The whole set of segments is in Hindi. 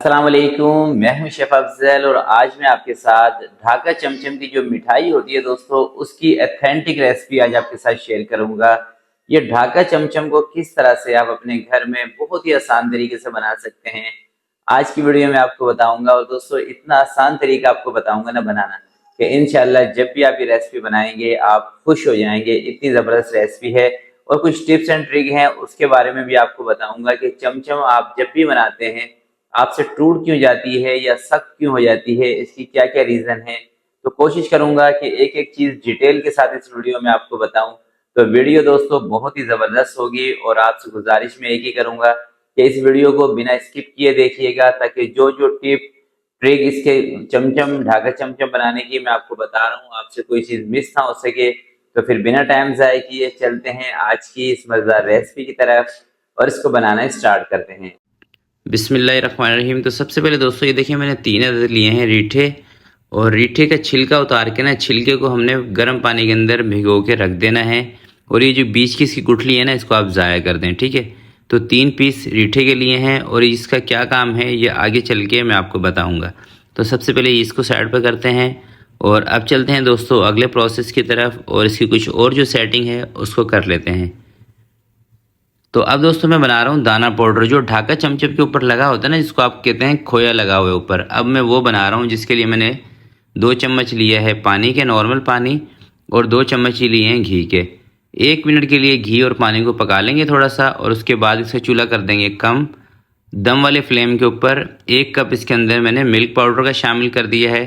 अस्सलाम वालेकुम, मैं हूं शेफ अफजल और आज मैं आपके साथ ढाका चमचम की जो मिठाई होती है दोस्तों, उसकी ऑथेंटिक रेसिपी आज आपके साथ शेयर करूंगा। ये ढाका चमचम को किस तरह से आप अपने घर में बहुत ही आसान तरीके से बना सकते हैं, आज की वीडियो में आपको बताऊंगा। और दोस्तों इतना आसान तरीका आपको बताऊंगा ना बनाना कि इंशाल्लाह जब भी आप ये रेसिपी बनाएंगे आप खुश हो जाएंगे। इतनी ज़बरदस्त रेसिपी है और कुछ टिप्स एंड ट्रिक हैं उसके बारे में भी आपको बताऊंगा कि चमचम आप जब भी बनाते हैं आपसे टूट क्यों जाती है या सख्त क्यों हो जाती है, इसकी क्या क्या रीजन है। तो कोशिश करूंगा कि एक एक चीज डिटेल के साथ इस वीडियो में आपको बताऊं। तो वीडियो दोस्तों बहुत ही जबरदस्त होगी और आपसे गुजारिश में एक ही करूंगा कि इस वीडियो को बिना स्किप किए देखिएगा, ताकि जो जो टिप ट्रिक इसके चमचम ढाका चमचम बनाने की मैं आपको बता रहा हूँ आपसे कोई चीज मिस ना हो सके। तो फिर बिना टाइम जाए किए चलते हैं आज की इस मजेदार रेसिपी की तरफ और इसको बनाना स्टार्ट करते हैं। बिस्मिल्लाहिर्रहमानिर्रहीम। तो सबसे पहले दोस्तों ये देखिए मैंने 3 अदद लिए हैं रीठे। और रीठे का छिलका उतार के ना छिलके को हमने गर्म पानी के अंदर भिगो के रख देना है। और ये जो बीच की इसकी गुठली है ना इसको आप ज़ाया कर दें, ठीक है। तो 3 पीस रीठे के लिए हैं और इसका क्या काम है ये आगे चल के मैं आपको बताऊँगा। तो सबसे पहले इसको साइड पर करते हैं और अब चलते हैं दोस्तों अगले प्रोसेस की तरफ और इसकी कुछ और जो सेटिंग है उसको कर लेते हैं। तो अब दोस्तों मैं बना रहा हूँ दाना पाउडर, जो ढाका चमचम के ऊपर लगा होता है ना, जिसको आप कहते हैं खोया लगा हुआ है ऊपर। अब मैं वो बना रहा हूँ, जिसके लिए मैंने 2 चम्मच लिया है पानी के, नॉर्मल पानी, और 2 चम्मच ही लिए हैं घी के। 1 मिनट के लिए घी और पानी को पका लेंगे थोड़ा सा और उसके बाद इसका चूल्हा कर देंगे कम, दम वाले फ्लेम के ऊपर। 1 कप इसके अंदर मैंने मिल्क पाउडर का शामिल कर दिया है।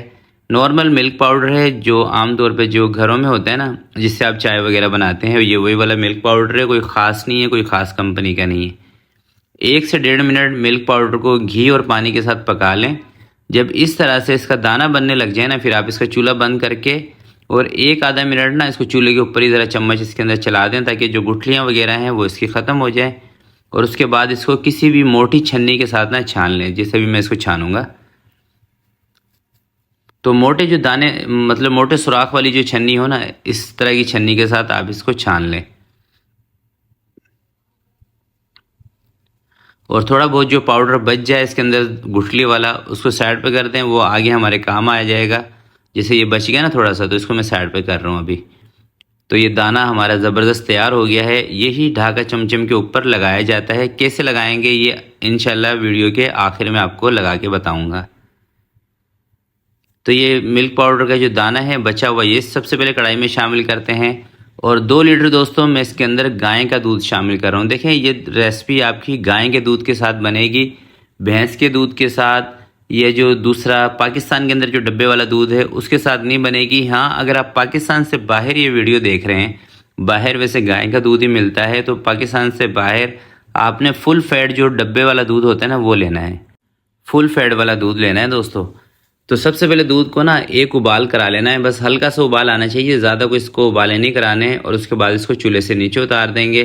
नॉर्मल मिल्क पाउडर है जो आमतौर पे जो घरों में होता है ना, जिससे आप चाय वगैरह बनाते हैं, ये वही वाला मिल्क पाउडर है, कोई ख़ास नहीं है, कोई ख़ास कंपनी का नहीं है। 1 से 1.5 मिनट मिल्क पाउडर को घी और पानी के साथ पका लें। जब इस तरह से इसका दाना बनने लग जाए ना, फिर आप इसका चूल्हा बंद करके और 1 आधा मिनट ना इसको चूल्हे के ऊपर ही ज़रा चम्मच इसके अंदर चला दें, ताकि जो गुठलियाँ वगैरह हैं वो इसकी ख़त्म हो जाए। और उसके बाद इसको किसी भी मोटी छन्नी के साथ ना छान लें, जैसे भी मैं इसको छानूँगा। तो मोटे जो दाने, मतलब मोटे सुराख वाली जो छन्नी हो ना, इस तरह की छन्नी के साथ आप इसको छान लें। और थोड़ा बहुत जो पाउडर बच जाए इसके अंदर गुठली वाला, उसको साइड पे कर दें, वो आगे हमारे काम आ जाएगा। जैसे ये बच गया ना थोड़ा सा, तो इसको मैं साइड पे कर रहा हूँ अभी। तो ये दाना हमारा ज़बरदस्त तैयार हो गया है। यही ढाका चमचम के ऊपर लगाया जाता है। कैसे लगाएंगे ये इंशाल्लाह वीडियो के आखिर में आपको लगा के बताऊँगा। तो ये मिल्क पाउडर का जो दाना है बचा हुआ, ये सबसे पहले कढ़ाई में शामिल करते हैं। और 2 लीटर दोस्तों मैं इसके अंदर गाय का दूध शामिल कर रहा हूँ। देखें ये रेसिपी आपकी गाय के दूध के साथ बनेगी, भैंस के दूध के साथ, ये जो दूसरा पाकिस्तान के अंदर जो डब्बे वाला दूध है उसके साथ नहीं बनेगी। हाँ, अगर आप पाकिस्तान से बाहर ये वीडियो देख रहे हैं, बाहर वैसे गाय का दूध ही मिलता है, तो पाकिस्तान से बाहर आपने फुल फैट जो डब्बे वाला दूध होता है ना वो लेना है, फुल फैट वाला दूध लेना है दोस्तों। तो सबसे पहले दूध को ना 1 उबाल करा लेना है, बस हल्का सा उबाल आना चाहिए, ज़्यादा को इसको उबाले नहीं कराने हैं। और उसके बाद इसको चूल्हे से नीचे उतार देंगे।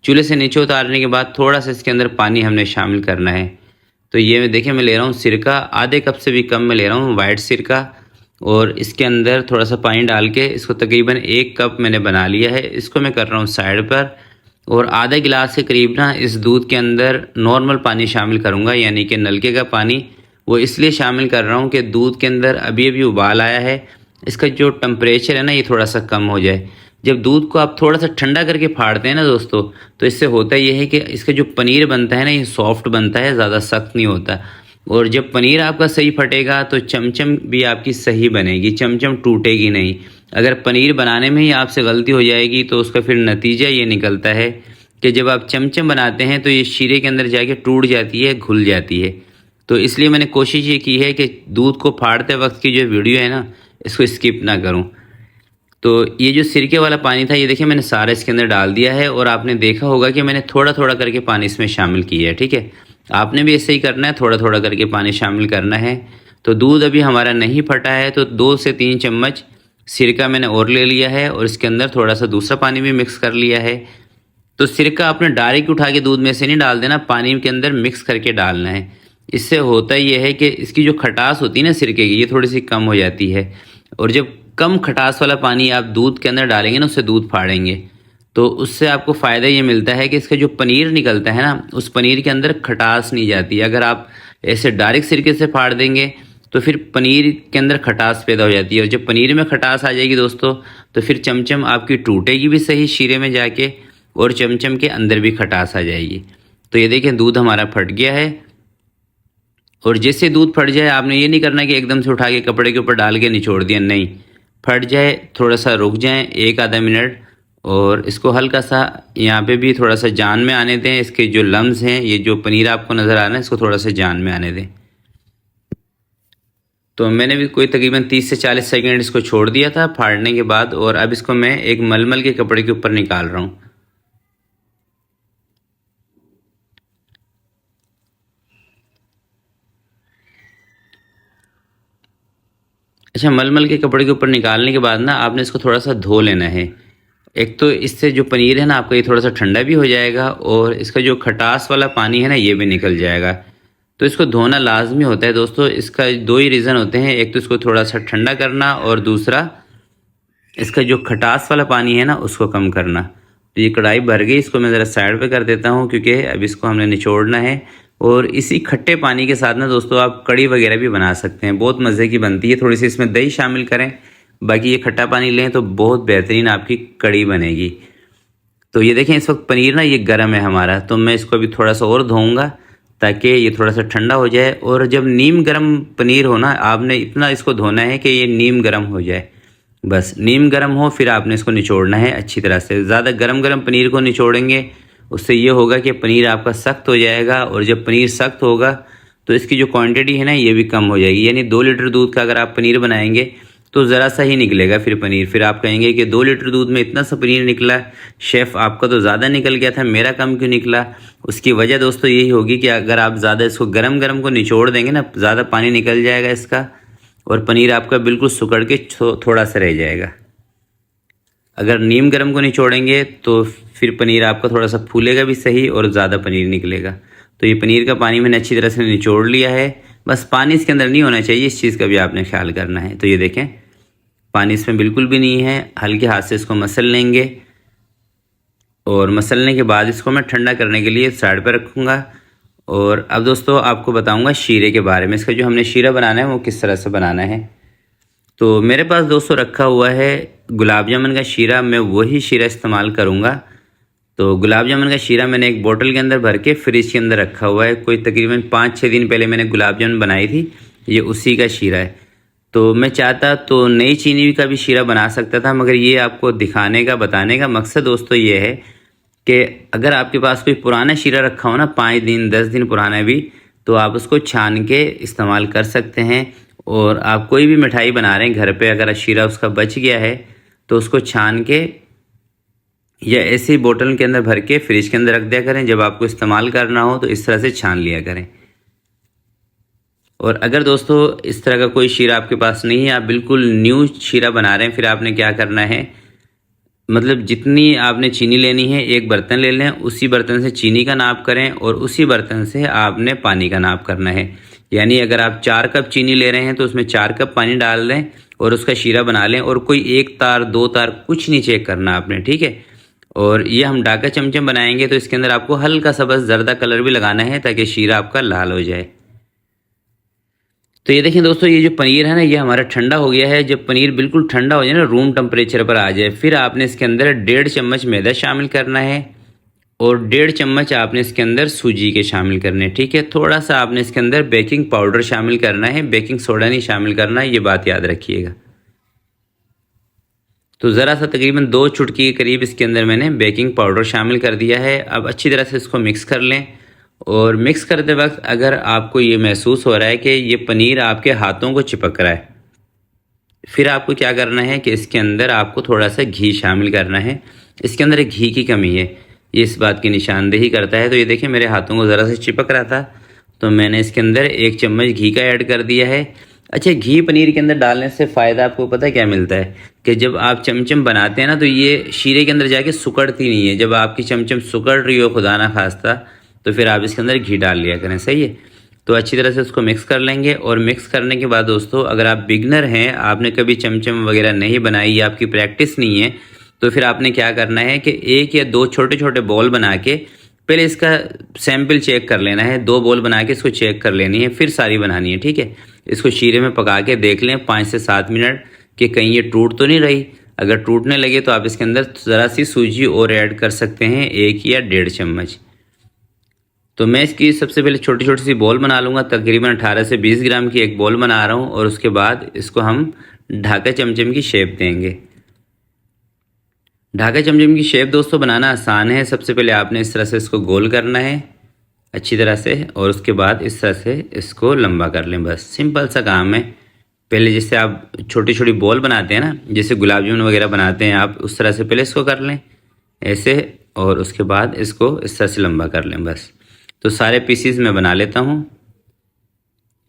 चूल्हे से नीचे उतारने के बाद थोड़ा सा इसके अंदर पानी हमने शामिल करना है। तो ये देखिए मैं ले रहा हूँ सिरका, आधे कप से भी कम मैं ले रहा हूँ वाइट सिरका। और इसके अंदर थोड़ा सा पानी डाल के इसको तकरीबन 1 कप मैंने बना लिया है। इसको मैं कर रहा हूँ साइड पर। और आधा गिलास के करीब ना इस दूध के अंदर नॉर्मल पानी शामिल करूँगा, यानी कि नलके का पानी। वो इसलिए शामिल कर रहा हूँ कि दूध के अंदर अभी अभी उबाल आया है, इसका जो टेम्परेचर है ना ये थोड़ा सा कम हो जाए। जब दूध को आप थोड़ा सा ठंडा करके फाड़ते हैं ना दोस्तों, तो इससे होता ये है कि इसका जो पनीर बनता है ना ये सॉफ्ट बनता है, ज़्यादा सख्त नहीं होता। और जब पनीर आपका सही फटेगा तो चमचम भी आपकी सही बनेगी, चमचम टूटेगी नहीं। अगर पनीर बनाने में ही आपसे गलती हो जाएगी तो उसका फिर नतीजा ये निकलता है कि जब आप चमचम बनाते हैं तो ये शीरे के अंदर जाके टूट जाती है, घुल जाती है। तो इसलिए मैंने कोशिश ये की है कि दूध को फाड़ते वक्त की जो वीडियो है ना इसको स्किप ना करूं। तो ये जो सिरके वाला पानी था ये देखिए मैंने सारा इसके अंदर डाल दिया है। और आपने देखा होगा कि मैंने थोड़ा थोड़ा करके पानी इसमें शामिल किया है, ठीक है। आपने भी ऐसे ही करना है, थोड़ा थोड़ा करके पानी शामिल करना है। तो दूध अभी हमारा नहीं फटा है, तो 2 से 3 चम्मच सिरका मैंने और ले लिया है और इसके अंदर थोड़ा सा दूसरा पानी भी मिक्स कर लिया है। तो सिरका आपने डायरेक्ट उठा के दूध में से नहीं डाल देना, पानी के अंदर मिक्स करके डालना है। इससे होता ये है कि इसकी जो खटास होती है ना सिरके की, ये थोड़ी सी कम हो जाती है। और जब कम खटास वाला पानी आप दूध के अंदर डालेंगे ना, उससे दूध फाड़ेंगे, तो उससे आपको फ़ायदा ये मिलता है कि इसका जो पनीर निकलता है ना, उस पनीर के अंदर खटास नहीं जाती। अगर आप ऐसे डायरेक्ट सिरके से फाड़ देंगे तो फिर पनीर के अंदर खटास पैदा हो जाती है, और जब पनीर में खटास आ जाएगी दोस्तों तो फिर चमचम आपकी टूटेगी भी सही शीरे में जाके, और चमचम के अंदर भी खटास आ जाएगी। तो ये देखें दूध हमारा फट गया है। और जैसे दूध फट जाए आपने ये नहीं करना कि एकदम से उठा के कपड़े के ऊपर डाल के निचोड़ दिया, नहीं, फट जाए थोड़ा सा रुक जाए 1 आधा मिनट, और इसको हल्का सा यहाँ पे भी थोड़ा सा जान में आने दें। इसके जो लम्स हैं, ये जो पनीर आपको नज़र आ रहा है, इसको थोड़ा सा जान में आने दें। तो मैंने भी कोई तकरीबन 30 से 40 सेकंड इसको छोड़ दिया था फाड़ने के बाद, और अब इसको मैं एक मलमल के कपड़े के ऊपर निकाल रहा हूँ। अच्छा, मलमल के कपड़े के ऊपर निकालने के बाद ना आपने इसको थोड़ा सा धो लेना है। एक तो इससे जो पनीर है ना आपका ये थोड़ा सा ठंडा भी हो जाएगा, और इसका जो खटास वाला पानी है ना ये भी निकल जाएगा। तो इसको धोना लाजमी होता है दोस्तों। इसका 2 ही रीज़न होते हैं, एक तो इसको थोड़ा सा ठंडा करना, और दूसरा इसका जो खटास वाला पानी है ना उसको कम करना। तो ये कढ़ाई भर गई, इसको मैं ज़रा साइड पे कर देता हूँ क्योंकि अब इसको हमने निचोड़ना है। और इसी खट्टे पानी के साथ ना दोस्तों आप कड़ी वगैरह भी बना सकते हैं, बहुत मज़े की बनती है। थोड़ी सी इसमें दही शामिल करें, बाकी ये खट्टा पानी लें तो बहुत बेहतरीन आपकी कड़ी बनेगी। तो ये देखें इस वक्त पनीर ना ये गर्म है हमारा, तो मैं इसको अभी थोड़ा सा और धोऊंगा ताकि ये थोड़ा सा ठंडा हो जाए। और जब नीम गर्म पनीर हो ना, आपने इतना इसको धोना है कि ये नीम गर्म हो जाए, बस नीम गर्म हो फिर आपने इसको निचोड़ना है अच्छी तरह से। ज़्यादा गरम गरम पनीर को निचोड़ेंगे उससे ये होगा कि पनीर आपका सख्त हो जाएगा, और जब पनीर सख्त होगा तो इसकी जो क्वांटिटी है ना ये भी कम हो जाएगी। यानी 2 लीटर दूध का अगर आप पनीर बनाएंगे तो ज़रा सा ही निकलेगा फिर पनीर। फिर आप कहेंगे कि 2 लीटर दूध में इतना सा पनीर निकला, शेफ़ आपका तो ज़्यादा निकल गया था, मेरा कम क्यों निकला? उसकी वजह दोस्तों यही होगी कि अगर आप ज़्यादा इसको गरम गरम को निचोड़ देंगे ना, ज़्यादा पानी निकल जाएगा इसका, और पनीर आपका बिल्कुल सुकड़ के थोड़ा सा रह जाएगा। अगर नीम गर्म को निचोड़ेंगे तो फिर पनीर आपका थोड़ा सा फूलेगा भी सही और ज़्यादा पनीर निकलेगा। तो ये पनीर का पानी मैंने अच्छी तरह से निचोड़ लिया है, बस पानी इसके अंदर नहीं होना चाहिए, इस चीज़ का भी आपने ख्याल करना है। तो ये देखें पानी इसमें बिल्कुल भी नहीं है। हल्के हाथ से इसको मसल लेंगे, और मसलने के बाद इसको मैं ठंडा करने के लिए साइड पर रखूँगा। और अब दोस्तों आपको बताऊँगा शीरे के बारे में। इसका जो हमने शीरा बनाना है वो किस तरह से बनाना है। तो मेरे पास दोस्तों रखा हुआ है गुलाब जामुन का शीरा, मैं वही शीरा इस्तेमाल करूँगा। तो गुलाब जामुन का शीरा मैंने एक बोतल के अंदर भर के फ्रिज के अंदर रखा हुआ है। कोई तकरीबन 5-6 दिन पहले मैंने गुलाब जामुन बनाई थी, ये उसी का शीरा है। तो मैं चाहता तो नई चीनी का भी शीरा बना सकता था, मगर ये आपको दिखाने का बताने का मकसद दोस्तों ये है कि अगर आपके पास कोई पुराना शीरा रखा हो ना 5 दिन 10 दिन पुराना भी, तो आप उसको छान के इस्तेमाल कर सकते हैं। और आप कोई भी मिठाई बना रहे हैं घर पे, अगर शीरा उसका बच गया है तो उसको छान के या ऐसे ही बोतल के अंदर भर के फ्रिज के अंदर रख दिया करें। जब आपको इस्तेमाल करना हो तो इस तरह से छान लिया करें। और अगर दोस्तों इस तरह का कोई शीरा आपके पास नहीं है, आप बिल्कुल न्यू शीरा बना रहे हैं, फिर आपने क्या करना है, मतलब जितनी आपने चीनी लेनी है एक बर्तन ले लें, उसी बर्तन से चीनी का नाप करें और उसी बर्तन से आपने पानी का नाप करना है। यानी अगर आप 4 कप चीनी ले रहे हैं तो उसमें 4 कप पानी डाल दें और उसका शीरा बना लें। और कोई 1 तार 2 तार कुछ नहीं चेक करना आपने, ठीक है। और ये हम ढाका चमचम बनाएंगे तो इसके अंदर आपको हल्का सा बस जर्दा कलर भी लगाना है ताकि शीरा आपका लाल हो जाए। तो ये देखें दोस्तों, ये जो पनीर है ना ये हमारा ठंडा हो गया है। जब पनीर बिल्कुल ठंडा हो जाए ना, रूम टेम्परेचर पर आ जाए, फिर आपने इसके अंदर 1.5 चम्मच मैदा शामिल करना है और 1.5 चम्मच आपने इसके अंदर सूजी के शामिल करने हैं, ठीक है। थोड़ा सा आपने इसके अंदर बेकिंग पाउडर शामिल करना है, बेकिंग सोडा नहीं शामिल करना, ये बात याद रखिएगा। तो ज़रा सा तकरीबन 2 चुटकी के करीब इसके अंदर मैंने बेकिंग पाउडर शामिल कर दिया है। अब अच्छी तरह से इसको मिक्स कर लें। और मिक्स करते वक्त अगर आपको ये महसूस हो रहा है कि ये पनीर आपके हाथों को चिपक रहा है, फिर आपको क्या करना है कि इसके अंदर आपको थोड़ा सा घी शामिल करना है। इसके अंदर एक घी की कमी है, ये इस बात की निशानदेही करता है। तो ये देखिए मेरे हाथों को ज़रा सा चिपक रहा था, तो मैंने इसके अंदर 1 चम्मच घी का ऐड कर दिया है। अच्छा, घी पनीर के अंदर डालने से फ़ायदा आपको पता है क्या मिलता है कि जब आप चमचम बनाते हैं ना तो ये शीरे के अंदर जाके सुकड़ती नहीं है। जब आपकी चमचम सुकड़ रही हो खुदा ना खास्ता, तो फिर आप इसके अंदर घी डाल लिया करें, सही है। तो अच्छी तरह से उसको मिक्स कर लेंगे। और मिक्स करने के बाद दोस्तों, अगर आप बिगनर हैं, आपने कभी चमचम वगैरह नहीं बनाई या आपकी प्रैक्टिस नहीं है, तो फिर आपने क्या करना है कि 1 या 2 छोटे छोटे बॉल बना के पहले इसका सैंपल चेक कर लेना है, 2 बॉल बना के इसको चेक कर लेनी है, फिर सारी बनानी है, ठीक है। इसको शीरे में पका के देख लें 5 से 7 मिनट कि कहीं ये टूट तो नहीं रही। अगर टूटने लगे तो आप इसके अंदर ज़रा सी सूजी और ऐड कर सकते हैं, 1 या 1.5 चम्मच। तो मैं इसकी सबसे पहले छोटी छोटी सी बॉल बना लूँगा, तकरीबन 18 से 20 ग्राम की एक बॉल बना रहा हूँ, और उसके बाद इसको हम ढाका चमचम की शेप देंगे। ढाका चमचम की शेप दोस्तों बनाना आसान है। सबसे पहले आपने इस तरह से इसको गोल करना है अच्छी तरह से, और उसके बाद इस तरह से इसको लंबा कर लें। बस सिंपल सा काम है। पहले जैसे आप छोटी छोटी बॉल बनाते हैं ना, जैसे गुलाब जामुन वगैरह बनाते हैं आप, उस तरह से पहले इसको कर लें ऐसे, और उसके बाद इसको इस तरह से लंबा कर लें बस। तो सारे पीसीज मैं बना लेता हूँ।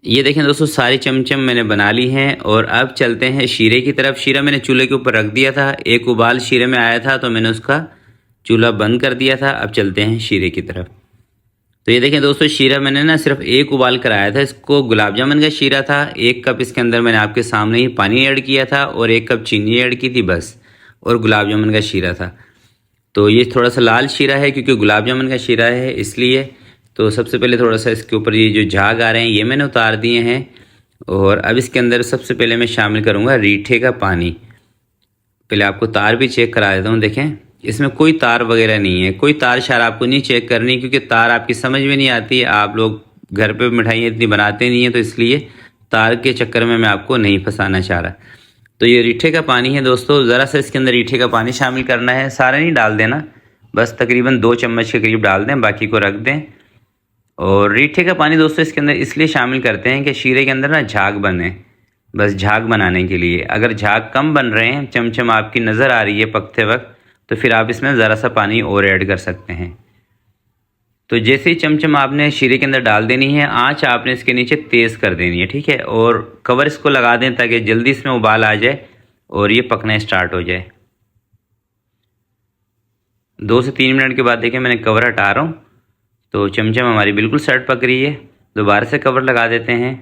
ये देखें दोस्तों, सारी चमचम मैंने बना ली हैं, और अब चलते हैं शीरे की तरफ। शीरा मैंने चूल्हे के ऊपर रख दिया था, एक उबाल शीरे में आया था तो मैंने उसका चूल्हा बंद कर दिया था। अब चलते हैं शीरे की तरफ। तो ये देखें दोस्तों, शीरा मैंने ना सिर्फ एक उबाल कराया था। इसको गुलाब जामुन का शीरा था। 1 कप इसके अंदर मैंने आपके सामने ही पानी ऐड किया था, और 1 कप चीनी ऐड की थी बस, और गुलाब जामुन का शीरा था। तो ये थोड़ा सा लाल शीरा है क्योंकि गुलाब जामुन का शीरा है इसलिए। तो सबसे पहले थोड़ा सा इसके ऊपर ये जो झाग आ रहे हैं ये मैंने उतार दिए हैं, और अब इसके अंदर सबसे पहले मैं शामिल करूँगा रीठे का पानी। पहले आपको तार भी चेक करा देता हूँ। देखें, इसमें कोई तार वगैरह नहीं है, कोई तार शार आपको नहीं चेक करनी, क्योंकि तार आपकी समझ में नहीं आती। आप लोग घर पे मिठाइयाँ इतनी बनाते नहीं हैं, तो इसलिए तार के चक्कर में मैं आपको नहीं फंसाना चाह रहा। तो ये रीठे का पानी है दोस्तों, ज़रा सा इसके अंदर रीठे का पानी शामिल करना है। सारा नहीं डाल देना, बस तकरीबन 2 चम्मच के करीब डाल दें, बाकी को रख दें। और रीठे का पानी दोस्तों इसके अंदर इसलिए शामिल करते हैं कि शीरे के अंदर ना झाग बने, बस झाग बनाने के लिए। अगर झाग कम बन रहे हैं, चमचम आपकी नज़र आ रही है पकते वक्त, तो फिर आप इसमें ज़रा सा पानी और ऐड कर सकते हैं। तो जैसे ही चमचम आपने शीरे के अंदर डाल देनी है, आंच आपने इसके नीचे तेज़ कर देनी है, ठीक है। और कवर इसको लगा दें ताकि जल्दी इसमें उबाल आ जाए और ये पकना स्टार्ट हो जाए। 2 से 3 मिनट के बाद देखें मैंने कवर हटा रहा हूँ, तो चमचम हमारी बिल्कुल सेट पक रही है। दोबारा से कवर लगा देते हैं।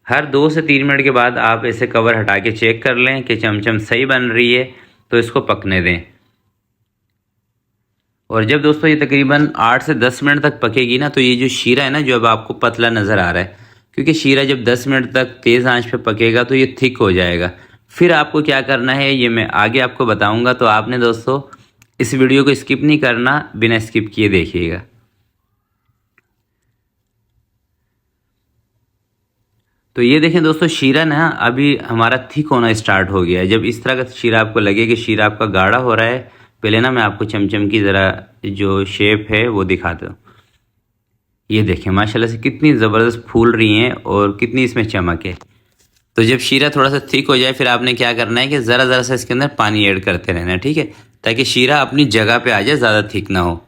हर 2 से 3 मिनट के बाद आप ऐसे कवर हटा के चेक कर लें कि चमचम सही बन रही है, तो इसको पकने दें। और जब दोस्तों ये तकरीबन 8 से 10 मिनट तक पकेगी ना, तो ये जो शीरा है ना, जो अब आपको पतला नज़र आ रहा है, क्योंकि शीरा जब 10 मिनट तक तेज़ आंच पे पकेगा तो ये थिक हो जाएगा। फिर आपको क्या करना है ये मैं आगे आपको बताऊंगा। तो आपने दोस्तों इस वीडियो को स्किप नहीं करना, बिना स्किप किए देखिएगा। तो ये देखें दोस्तों, शीरा ना अभी हमारा थिक होना स्टार्ट हो गया है। जब इस तरह का शीरा आपको लगे कि शीरा आपका गाढ़ा हो रहा है, पहले ना मैं आपको चमचम की ज़रा जो शेप है वो दिखाता हूँ। ये देखें माशाल्लाह से कितनी ज़बरदस्त फूल रही हैं और कितनी इसमें चमक है। तो जब शीरा थोड़ा सा थिक हो जाए, फिर आपने क्या करना है कि ज़रा ज़रा सा इसके अंदर पानी ऐड करते रहना है, ठीक है, ताकि शीरा अपनी जगह पे आ जाए, ज़्यादा थिक ना हो।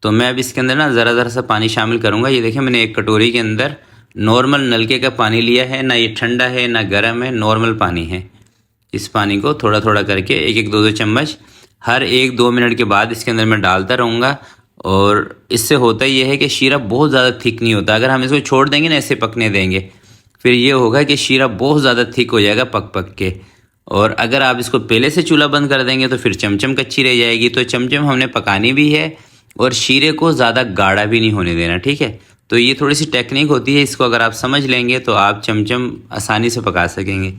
तो मैं अब इसके अंदर ना ज़रा ज़रा सा पानी शामिल करूँगा। ये देखें मैंने एक कटोरी के अंदर नॉर्मल नलके का पानी लिया है, ना ये ठंडा है ना गर्म है, नॉर्मल पानी है। इस पानी को थोड़ा थोड़ा करके 1-1 2-2 चम्मच हर 1-2 मिनट के बाद इसके अंदर मैं डालता रहूँगा। और इससे होता ये है कि शीरा बहुत ज़्यादा थिक नहीं होता। अगर हम इसको छोड़ देंगे ना, ऐसे पकने देंगे, फिर ये होगा कि शीरा बहुत ज़्यादा थिक हो जाएगा पक पक के। और अगर आप इसको पहले से चूल्हा बंद कर देंगे तो फिर चमचम कच्ची रह जाएगी। तो चमचम हमने पकानी भी है और शीरे को ज़्यादा गाढ़ा भी नहीं होने देना, ठीक है। तो ये थोड़ी सी टेक्निक होती है, इसको अगर आप समझ लेंगे तो आप चमचम आसानी से पका सकेंगे।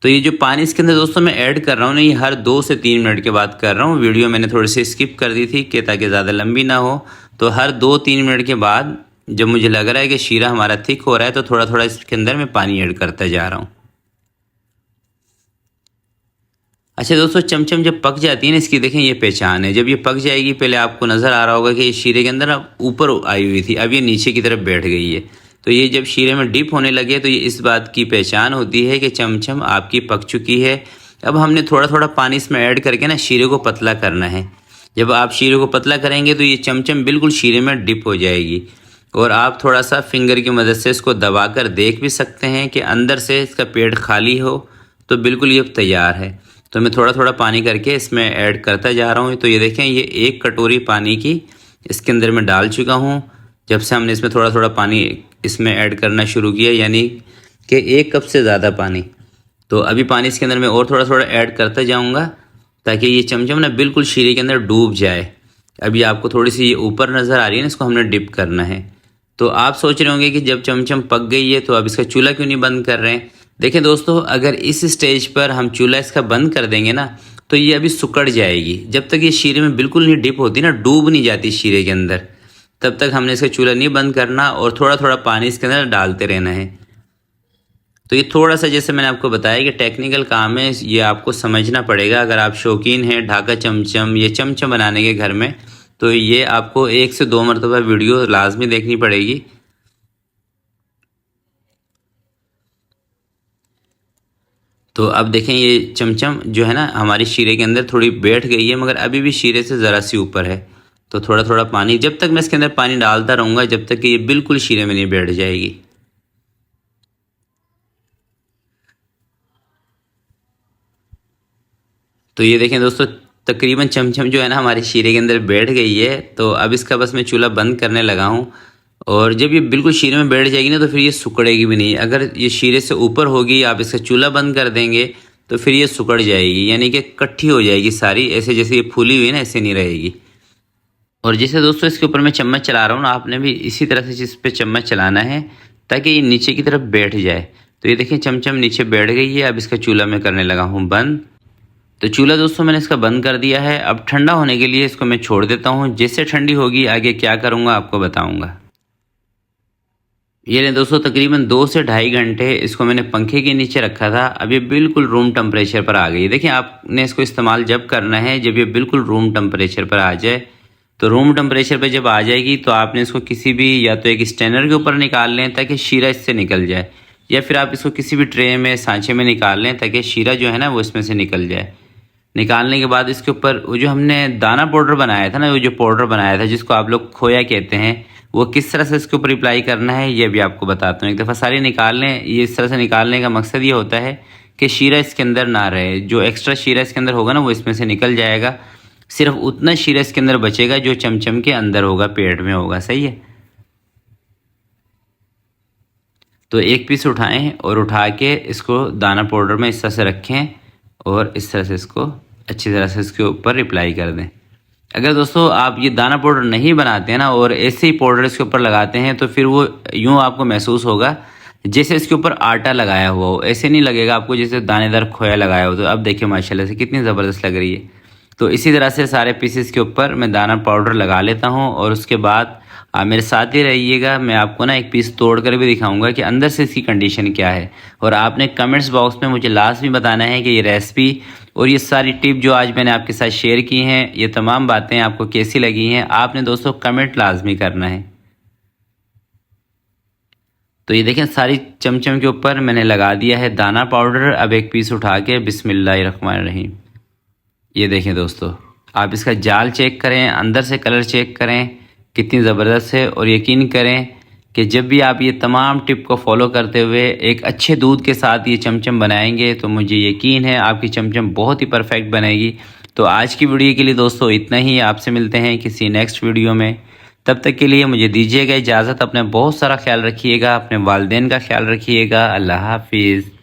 तो ये जो पानी इसके अंदर दोस्तों मैं ऐड कर रहा हूँ ना, ये हर 2 से 3 मिनट के बाद कर रहा हूँ। वीडियो मैंने थोड़ी सी स्किप कर दी थी कि ताकि ज़्यादा लंबी ना हो। तो हर 2-3 मिनट के बाद जब मुझे लग रहा है कि शीरा हमारा थिक हो रहा है, तो थोड़ा थोड़ा इसके अंदर मैं पानी ऐड करता जा रहा हूँ। अच्छा दोस्तों, चमचम जब पक जाती है ना, इसकी देखें ये पहचान है। जब ये पक जाएगी, पहले आपको नज़र आ रहा होगा कि ये शीरे के अंदर ऊपर आई हुई थी, अब ये नीचे की तरफ बैठ गई है। तो ये जब शीरे में डिप होने लगे तो ये इस बात की पहचान होती है कि चमचम आपकी पक चुकी है। अब हमने थोड़ा थोड़ा पानी इसमें ऐड करके ना शीरे को पतला करना है। जब आप शीरे को पतला करेंगे तो ये चमचम बिल्कुल शीरे में डिप हो जाएगी। और आप थोड़ा सा फिंगर की मदद से इसको दबा कर देख भी सकते हैं कि अंदर से इसका पेट खाली हो, तो बिल्कुल ये तैयार है। तो मैं थोड़ा थोड़ा पानी करके इसमें ऐड करता जा रहा हूँ। तो ये देखें, ये 1 कटोरी पानी की इसके अंदर मैं डाल चुका हूँ। जब से हमने इसमें थोड़ा थोड़ा पानी इसमें ऐड करना शुरू किया, यानी कि 1 कप से ज़्यादा पानी। तो अभी पानी इसके अंदर मैं और थोड़ा थोड़ा ऐड करता जाऊँगा ताकि ये चमचम ना बिल्कुल शीरे के अंदर डूब जाए। अभी आपको थोड़ी सी ये ऊपर नज़र आ रही है ना, इसको हमने डिप करना है। तो आप सोच रहे होंगे कि जब चमचम पक गई है तो अब इसका चूल्हा क्यों नहीं बंद कर रहे हैं। देखें दोस्तों, अगर इस स्टेज पर हम चूल्हा इसका बंद कर देंगे ना तो ये अभी सुकड़ जाएगी। जब तक ये शीरे में बिल्कुल नहीं डिप होती ना, डूब नहीं जाती शीरे के अंदर, तब तक हमने इसका चूल्हा नहीं बंद करना और थोड़ा थोड़ा पानी इसके अंदर डालते रहना है। तो ये थोड़ा सा, जैसे मैंने आपको बताया कि टेक्निकल काम है, ये आपको समझना पड़ेगा। अगर आप शौकीन हैं ढाका चमचम, ये चमचम बनाने के घर में, तो ये आपको 1 से 2 मरतबा वीडियो लाजमी देखनी पड़ेगी। तो अब देखें ये चमचम जो है ना हमारी शीरे के अंदर थोड़ी बैठ गई है, मगर अभी भी शीरे से ज़रा सी ऊपर है। तो थोड़ा थोड़ा पानी, जब तक मैं इसके अंदर पानी डालता रहूँगा जब तक कि ये बिल्कुल शीरे में नहीं बैठ जाएगी। तो ये देखें दोस्तों, तकरीबन चमचम जो है ना हमारी शीरे के अंदर बैठ गई है। तो अब इसका बस मैं चूल्हा बंद करने लगा हूँ। और जब ये बिल्कुल शीरे में बैठ जाएगी ना तो फिर ये सुकड़ेगी भी नहीं। अगर ये शीरे से ऊपर होगी, आप इसका चूल्हा बंद कर देंगे तो फिर ये सुकड़ जाएगी, यानी कि इकट्ठी हो जाएगी सारी, ऐसे जैसे ये फूली हुई है ना, ऐसे नहीं रहेगी। और जैसे दोस्तों इसके ऊपर मैं चम्मच चला रहा हूँ ना, आपने भी इसी तरह से इस पर चम्मच चलाना है ताकि ये नीचे की तरफ बैठ जाए। तो ये देखिए चमचम नीचे बैठ गई है। अब इसका चूल्हा मैं करने लगा हूँ बंद। तो चूल्हा दोस्तों मैंने इसका बंद कर दिया है। अब ठंडा होने के लिए इसको मैं छोड़ देता हूँ। जैसे ठंडी होगी आगे क्या करूँगा आपको बताऊँगा। ये लें दोस्तों, तकरीबन 2 से ढाई घंटे इसको मैंने पंखे के नीचे रखा था। अब ये बिल्कुल रूम टेम्परेचर पर आ गई है। देखिए आपने इसको इस्तेमाल जब करना है जब ये बिल्कुल रूम टेम्परेचर पर आ जाए। तो रूम टेम्परेचर पर जब आ जाएगी तो आपने इसको किसी भी, या तो एक स्टैनर के ऊपर निकाल लें ताकि शीरा इससे निकल जाए, या फिर आप इसको किसी भी ट्रे में, सांचे में निकाल लें ताकि शीरा जो है ना वो इसमें से निकल जाए। निकालने के बाद इसके ऊपर वो जो हमने दाना पाउडर बनाया था ना, वो जो पाउडर बनाया था जिसको आप लोग खोया कहते हैं, वो किस तरह से इसके ऊपर अप्लाई करना है ये भी आपको बताता हूँ। एक दफ़ा सारी निकाल लें। ये इस तरह से निकालने का मकसद ये होता है कि शीरा इसके अंदर ना रहे। जो एक्स्ट्रा शीरा इसके अंदर होगा ना वो इसमें से निकल जाएगा। सिर्फ उतना शीरा इसके अंदर बचेगा जो चमचम के अंदर होगा, पेट में होगा। सही है। तो एक पीस उठाएं और उठा के इसको दाना पाउडर में इस तरह से रखें और इस तरह से इसको अच्छी तरह से इसके ऊपर अप्लाई कर दें। अगर दोस्तों आप ये दाना पाउडर नहीं बनाते हैं ना और ऐसे ही पाउडर इसके ऊपर लगाते हैं तो फिर वो यूँ आपको महसूस होगा जैसे इसके ऊपर आटा लगाया हुआ हो। ऐसे नहीं लगेगा आपको जैसे दानेदार खोया लगाया हो। तो अब देखिए माशाल्लाह से कितनी ज़बरदस्त लग रही है। तो इसी तरह से सारे पीसेस के ऊपर मैं दाना पाउडर लगा लेता हूँ और उसके बाद आप मेरे साथ ही रहिएगा। मैं आपको ना एक पीस तोड़ कर भी दिखाऊंगा कि अंदर से इसकी कंडीशन क्या है। और आपने कमेंट्स बॉक्स में मुझे लाजमी बताना है कि ये रेसिपी और ये सारी टिप जो आज मैंने आपके साथ शेयर की हैं, ये तमाम बातें आपको कैसी लगी हैं। आपने दोस्तों कमेंट लाजमी करना है। तो ये देखें सारी चमचम के ऊपर मैंने लगा दिया है दाना पाउडर। अब एक पीस उठा के बिस्मिल्लाहिर्रहमानिर्रहीम, ये देखें दोस्तों, आप इसका जाल चेक करें, अंदर से कलर चेक करें कितनी ज़बरदस्त है। और यकीन करें कि जब भी आप ये तमाम टिप को फॉलो करते हुए एक अच्छे दूध के साथ ये चमचम बनाएंगे तो मुझे यकीन है आपकी चमचम बहुत ही परफेक्ट बनेगी। तो आज की वीडियो के लिए दोस्तों इतना ही। आपसे मिलते हैं किसी नेक्स्ट वीडियो में। तब तक के लिए मुझे दीजिएगा इजाज़त। अपने बहुत सारा ख्याल रखिएगा, अपने वालिदैन का ख्याल रखिएगा। अल्लाह हाफिज़।